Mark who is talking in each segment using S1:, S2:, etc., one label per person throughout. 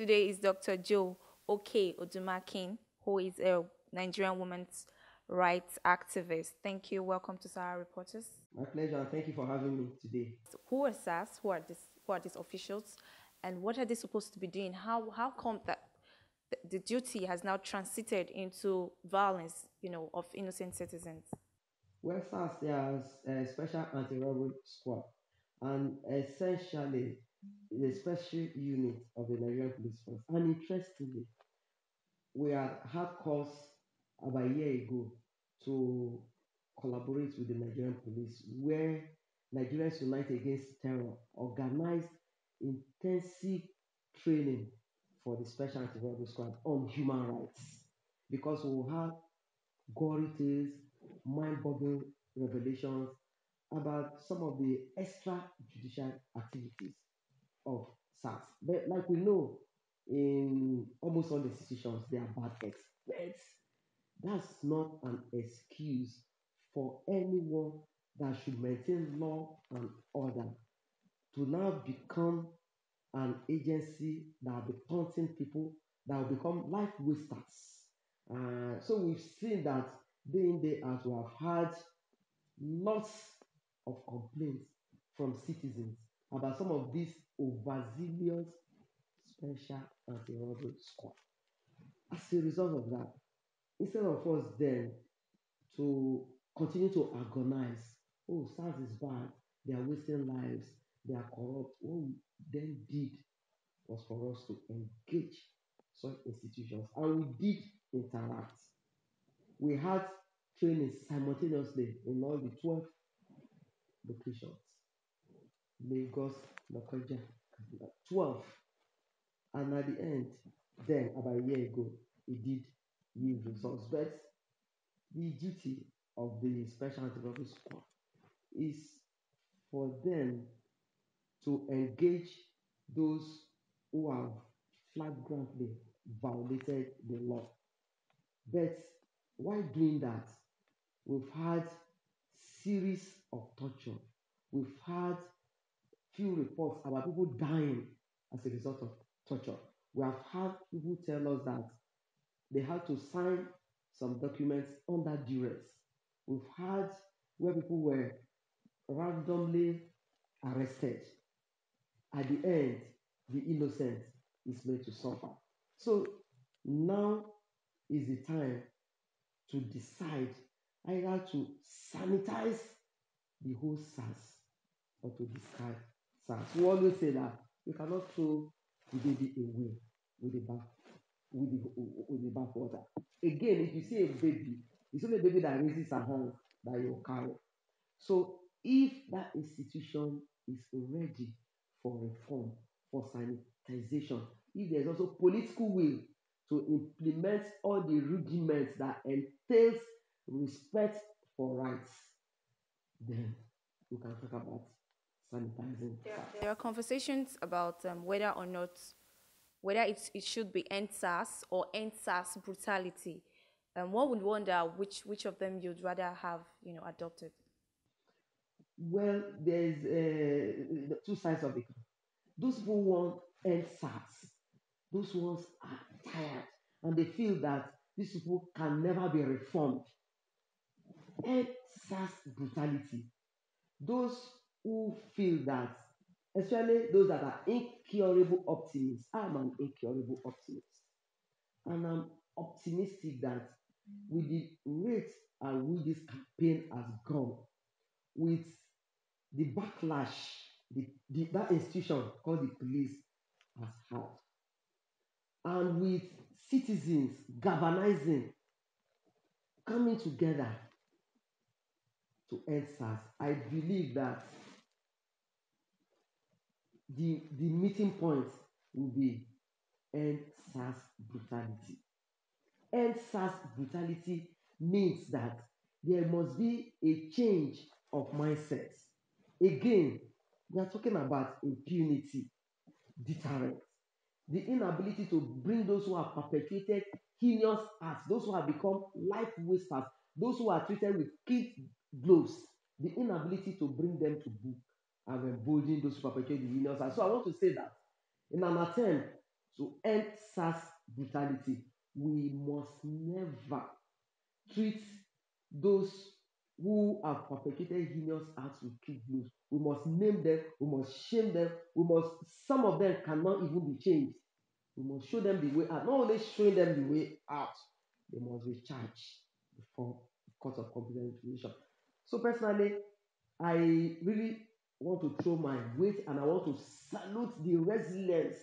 S1: today is Dr. Joe Okei-Odumakin, who is a Nigerian women's rights activist. Thank you. Welcome to Sahara Reporters.
S2: My pleasure, and thank you for having me today.
S1: So who are SARS? Who are these officials? And what are they supposed to be doing? How come that the duty has now transited into violence, of innocent citizens?
S2: Well, SARS, there's a Special Anti-Robbery Squad, and essentially the special unit of the Nigerian Police Force. And interestingly, we had calls about a year ago to collaborate with the Nigerian police, where Nigerians Unite Against Terror organized intensive training for the Special Anti-Robbery Squad on human rights, because we will have gory tales, mind-boggling revelations about some of the extrajudicial activities of SARS. But like we know, in almost all the institutions, there are bad eggs. But that's not an excuse for anyone that should maintain law and order to now become an agency that will be taunting people, that will become life wasters. So we've seen that day in, day out, we have had lots of complaints from citizens about some of these overzealous special anti-robbery squad. As a result of that, instead of us then to continue to agonize, oh, SARS is bad, they are wasting lives, they are corrupt, what we then did was for us to engage such institutions, and we did interact. We had training simultaneously in all the 12 locations: Lagos, Lokoja, 12. And at the end, then about a year ago, it did yield results. But the duty of the Special Anti-Robbery Squad is for them to engage those who have flagrantly violated the law. But while doing that, we've had series of torture. We've had few reports about people dying as a result of torture. We have had people tell us that they had to sign some documents under duress. We've had where people were randomly arrested. At the end, the innocent is made to suffer. So now is the time to decide either to sanitize the whole SARS or to discard SARS. We always say that you cannot throw the baby away with the bath with the bath water. Again, if you see a baby, it's only a baby that raises her hand that you carry. So if that institution is ready for reform, for sanitization, if there's also political will to implement all the rudiments that entails respect for rights, then we can talk about sanitizing.
S1: There are conversations about whether it should be end SARS or end SARS brutality. One would wonder which of them you'd rather have adopted.
S2: Well, there's the two sides of it. Those who want end SARS, those ones are tired and they feel that these people can never be reformed. End SARS brutality. Those who feel that, especially those that are incurable optimists, I'm an incurable optimist. And I'm optimistic that with the rate at which this campaign has gone, with the backlash that institution called the police has had, and with citizens galvanizing, coming together to end SARS, I believe that the meeting point will be end SARS brutality. End SARS brutality means that there must be a change of mindset. Again, we are talking about impunity, deterrence, the inability to bring those who have perpetrated heinous acts, those who have become life wasters, those who are treated with kid gloves, the inability to bring them to book and embolden those who perpetrate the heinous acts. So I want to say that in an attempt to end SARS brutality, we must never treat those who have perpetrated heinous acts with kid blows. We must name them, we must shame them, we must, some of them cannot even be changed. We must show them the way out. Not only showing them the way out, they must be charged before the court of competent jurisdiction. So personally, I really want to throw my weight and I want to salute the resilience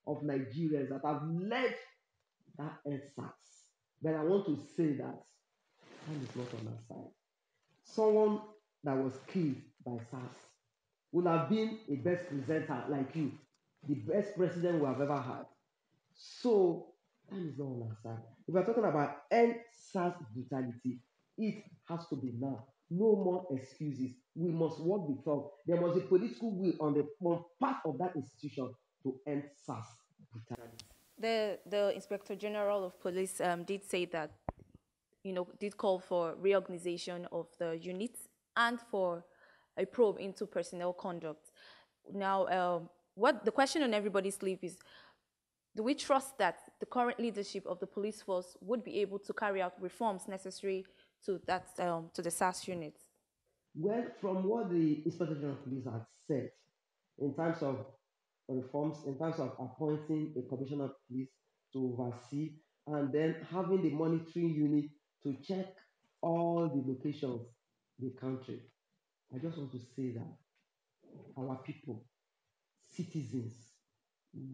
S2: of Nigerians that have led that SARS. But I want to say that time is not on our side. Someone that was killed by SARS would have been a best presenter like you, the best president we have ever had. So time is not on our side. If we're talking about end SARS brutality, it has to be now. No more excuses. We must work the talk. There must be political will on part of that institution to end SARS brutality.
S1: The Inspector General of Police did say that, did call for reorganization of the units and for a probe into personnel conduct. Now, what the question on everybody's lips is, do we trust that the current leadership of the police force would be able to carry out reforms necessary to that to the SARS unit?
S2: Well, from what the Inspector General of Police had said in terms of reforms, in terms of appointing a commissioner of police to oversee, and then having the monitoring unit to check all the locations in the country, I just want to say that our people, citizens,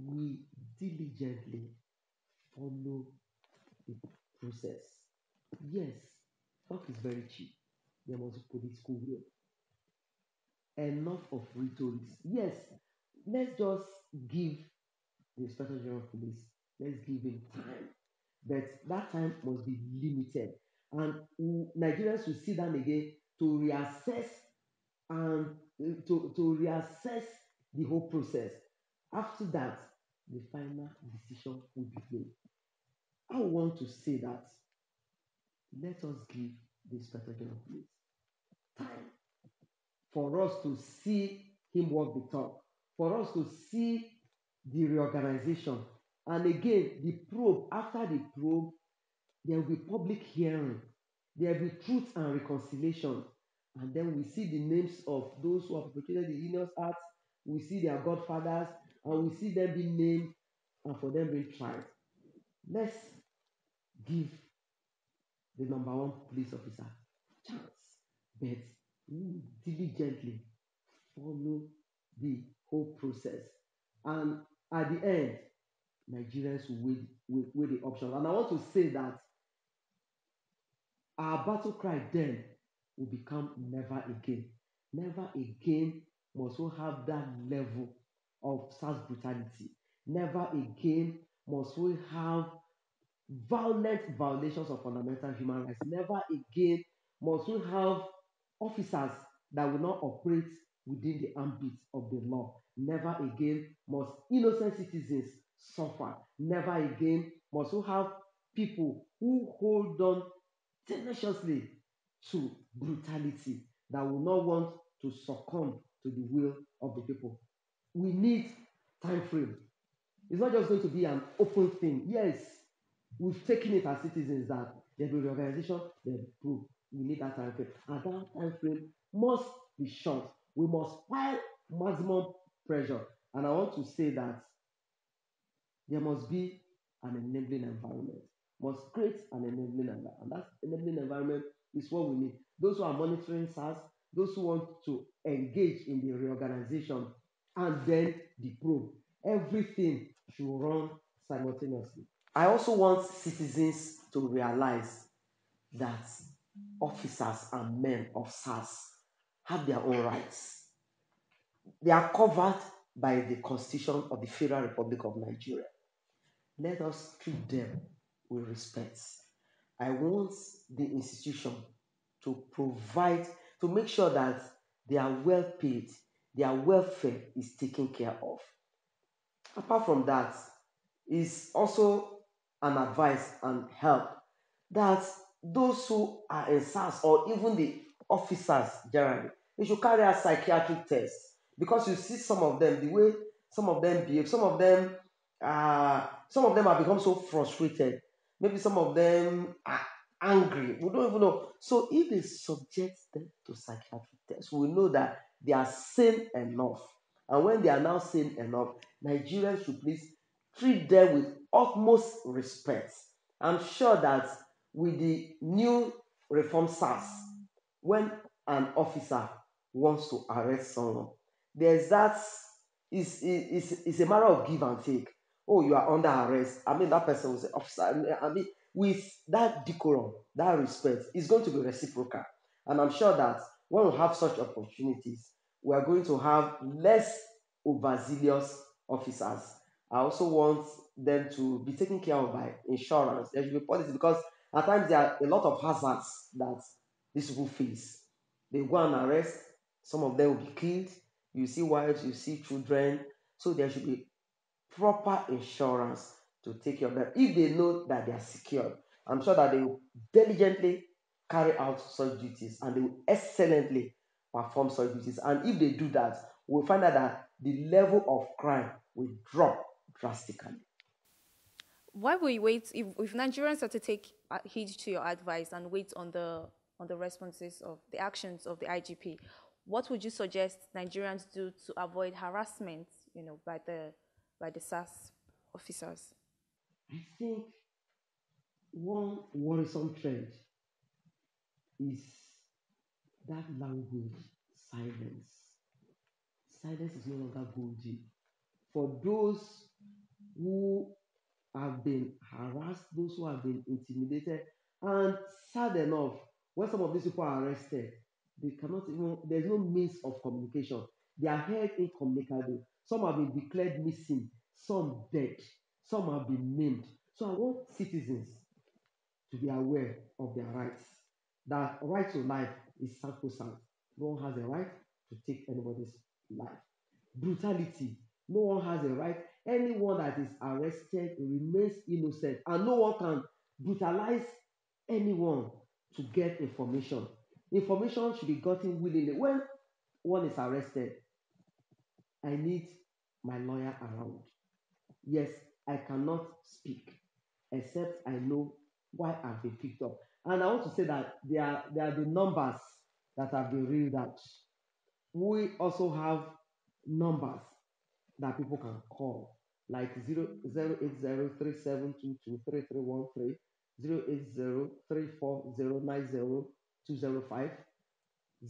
S2: we diligently follow the process. Yes, talk is very cheap. There must be political will. Enough of rhetoric. Yes, let's just give the Special General of Police, let's give him time. But that time must be limited. And Nigerians will sit down again to reassess and to reassess the whole process. After that, the final decision will be made. I want to say that let us give the Inspector General of Police time for us to see him walk the talk, for us to see the reorganization. And again, the probe, after the probe, there will be public hearing, there will be truth and reconciliation. And then we see the names of those who have perpetrated the heinous acts, we see their godfathers, and we see them being named and for them being tried. Let's give the number one police officer chance, but we diligently follow the whole process. And at the end, Nigerians will weigh the options. And I want to say that our battle cry then will become never again. Never again must we have that level of SARS brutality. Never again must we have violent violations of fundamental human rights. Never again must we have officers that will not operate within the ambit of the law. Never again must innocent citizens suffer. Never again must we have people who hold on tenaciously to brutality that will not want to succumb to the will of the people. We need time frame. It's not just going to be an open thing. Yes, we've taken it as citizens that there'll be reorganization, there'll be proof. We need that time frame. And that time frame must be short. We must pile maximum pressure. And I want to say that there must be an enabling environment. Must create an enabling environment. And that enabling environment is what we need. Those who are monitoring SARS, those who want to engage in the reorganization, and then the probe. Everything should run simultaneously. I also want citizens to realize that officers and men of SARS have their own rights. They are covered by the Constitution of the Federal Republic of Nigeria. Let us treat them with respect. I want the institution to provide, to make sure that they are well paid, their welfare is taken care of. Apart from that, is also an advice and help that those who are in SARS or even the officers generally, they should carry out psychiatric tests because you see some of them, the way some of them behave, some of them some of them have become so frustrated. Maybe some of them are angry. We don't even know. So if they subject them to psychiatric tests, we know that they are sane enough. And when they are now sane enough, Nigerians should please treat them with utmost respect. I'm sure that with the new reform SARS, when an officer wants to arrest someone, there's that is a matter of give and take. Oh, you are under arrest. I mean, that person will say, officer. I mean, with that decorum, that respect, it's going to be reciprocal. And I'm sure that when we have such opportunities, we are going to have less overzealous officers. I also want them to be taken care of by insurance. There should be policy because at times there are a lot of hazards that these people face. They go and arrest, some of them will be killed. You see wives, you see children. So there should be proper insurance to take care of them. If they know that they are secured, I'm sure that they will diligently carry out such duties and they will excellently perform such duties. And if they do that, we'll find out that the level of crime will drop drastically.
S1: Why will you wait if Nigerians are to take heed to your advice and wait on the responses of the actions of the IGP? What would you suggest Nigerians do to avoid harassment, by the SAS officers?
S2: I think one worrisome trend is that language silence. Silence is no longer golden. For those who have been harassed, those who have been intimidated, and sad enough, when some of these people are arrested, they cannot even, there's no means of communication. They are held incommunicado. Some have been declared missing, some dead, some have been named. So I want citizens to be aware of their rights. That right to life is sacrosanct. No one has a right to take anybody's life. Brutality. No one has a right. Anyone that is arrested remains innocent, and no one can brutalize anyone to get information. Information should be gotten willingly. When one is arrested, I need my lawyer around. Yes, I cannot speak except I know why I've been picked up. And I want to say that there are the numbers that have been read out. We also have numbers that people can call, like 08037223313, 08034090205,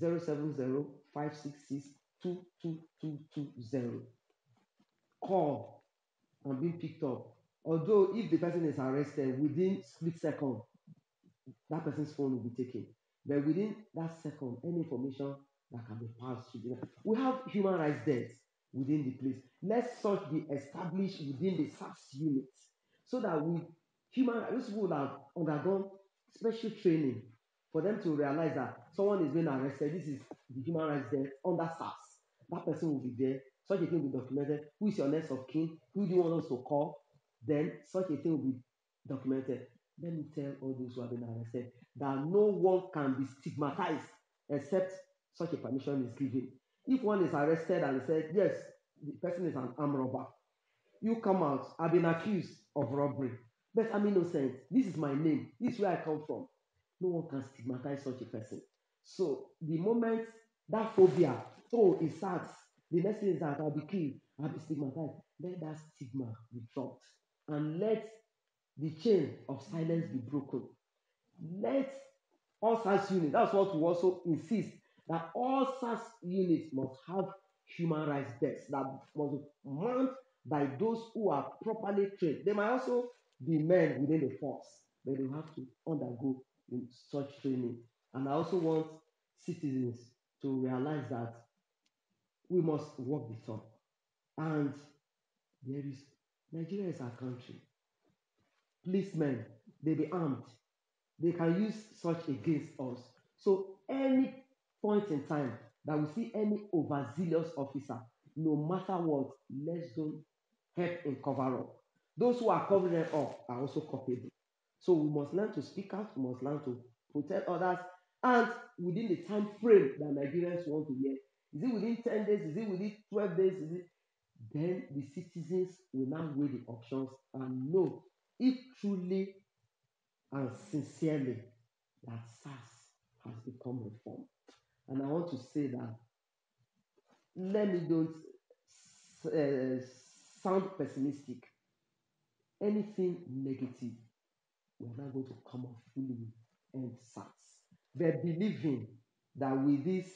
S2: 07056622220. Call and being picked up. Although if the person is arrested within split second, that person's phone will be taken. But within that second, any information that can be passed to them. We have human rights there within the place. Let such be established within the SARS unit so that we human rights people would have undergone special training for them to realize that someone is being arrested. This is the human rights there under SARS. That person will be there. Such a thing will be documented. Who is your next of kin? Who do you want us to call? Then such a thing will be documented. Let me tell all those who have been arrested that no one can be stigmatized except such a permission is given. If one is arrested and said, yes, the person is an armed robber, you come out, I've been accused of robbery, but I'm innocent. This is my name. This is where I come from. No one can stigmatize such a person. So the moment that phobia, oh, it starts, the next thing is that I'll be killed, I'll be stigmatized. Let that stigma be dropped and let the chain of silence be broken. Let all SARS units, that's what we also insist, that all SARS units must have human rights desks that must be manned by those who are properly trained. They might also be men within the force, but they have to undergo such training. And I also want citizens to realize that we must walk the talk. And there is Nigeria is our country. Policemen, they be armed. They can use such against us. So any point in time that we see any overzealous officer, no matter what, let's don't help in cover up. Those who are covering them up are also culpable. So we must learn to speak out, we must learn to protect others, and within the time frame that Nigerians want to hear. Is it within 10 days? Is it within 12 days? Is it then the citizens will now weigh the options and know if truly and sincerely that SARS has become reformed. And I want to say that let me don't uh, sound pessimistic. Anything negative, we're not going to come off fully and SARS. But believing that with this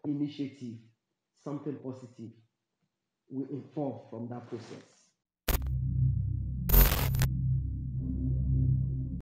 S2: initiative, something positive will evolve from that process.